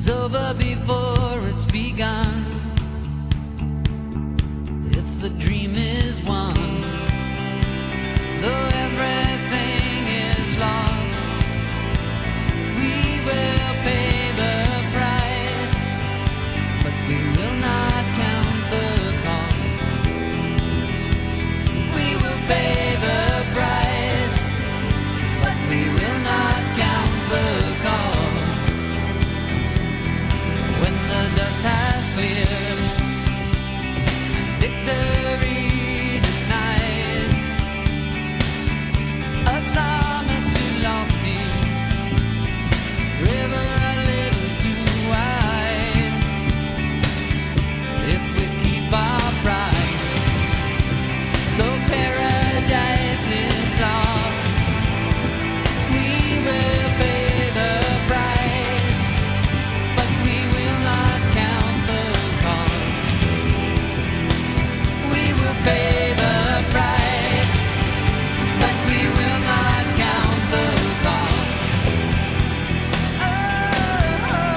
is over before it's begun. If the dream is won, though everything is lost, we will pay the price, but we will not count the cost. We will pay the price, but we will not count the cost. When the dust has cleared, victory denied, a summit too lofty, river a little too wide. If we keep our pride, though paradise is lost, we will pay the price, but we will not count the cost. We will pay the price, but we will not count the cost. Oh, oh, oh.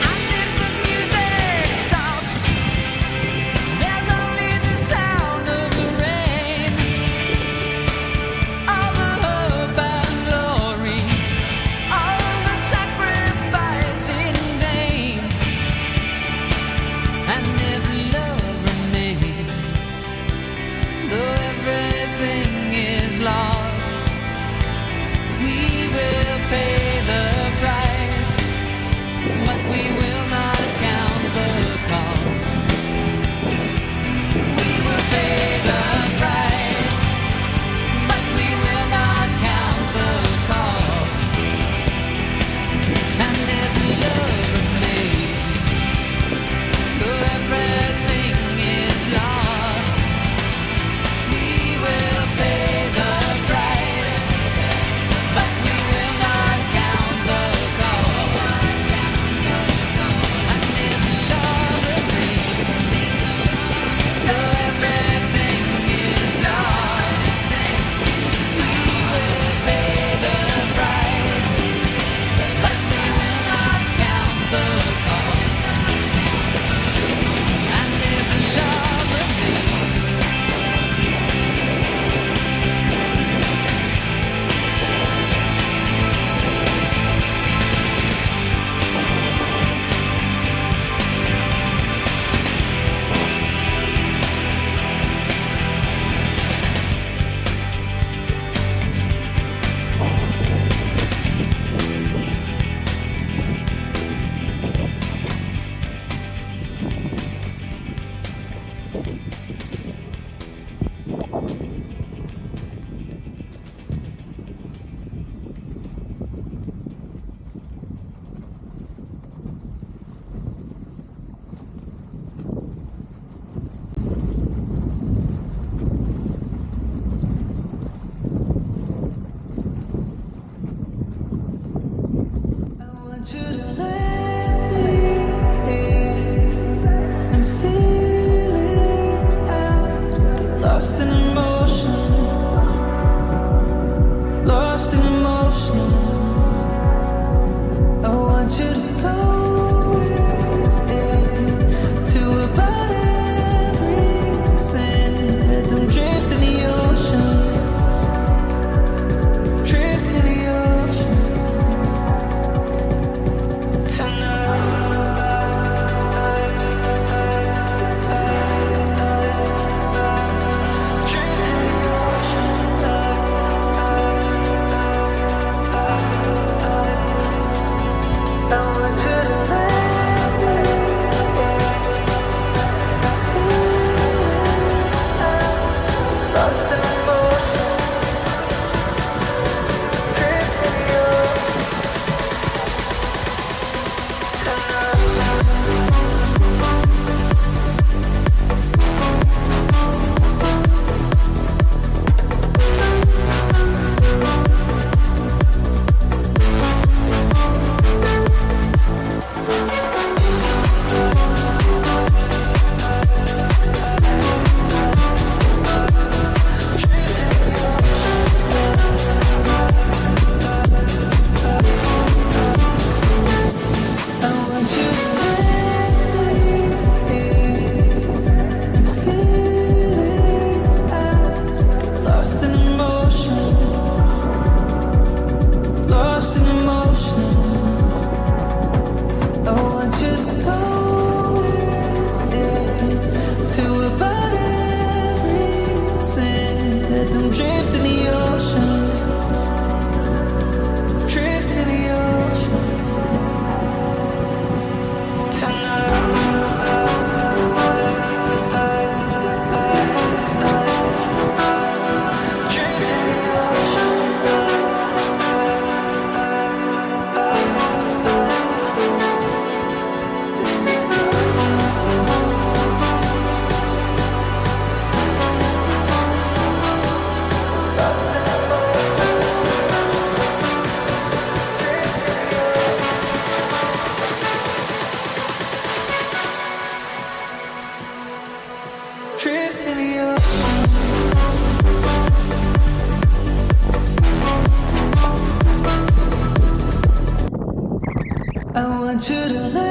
And if the music stops, there's only the sound of the rain, all the hope and glory, all the sacrifice in vain. And if love remains, though everything is lost, we will pay the price, but we will not count the cost. We will pay the price, but we will not count the cost. And if love remains, though everything is lost, we will pay the price, but we will not count the cost. And if love remains, though everything is lost, we will pay the price, but we will not count the cost. And if love I want you to let me in and feel it out. Get lost in emotion, lost in emotion. I want you to go with it to about every sin. Let them drift in the ocean, drift in the ocean. I want you to let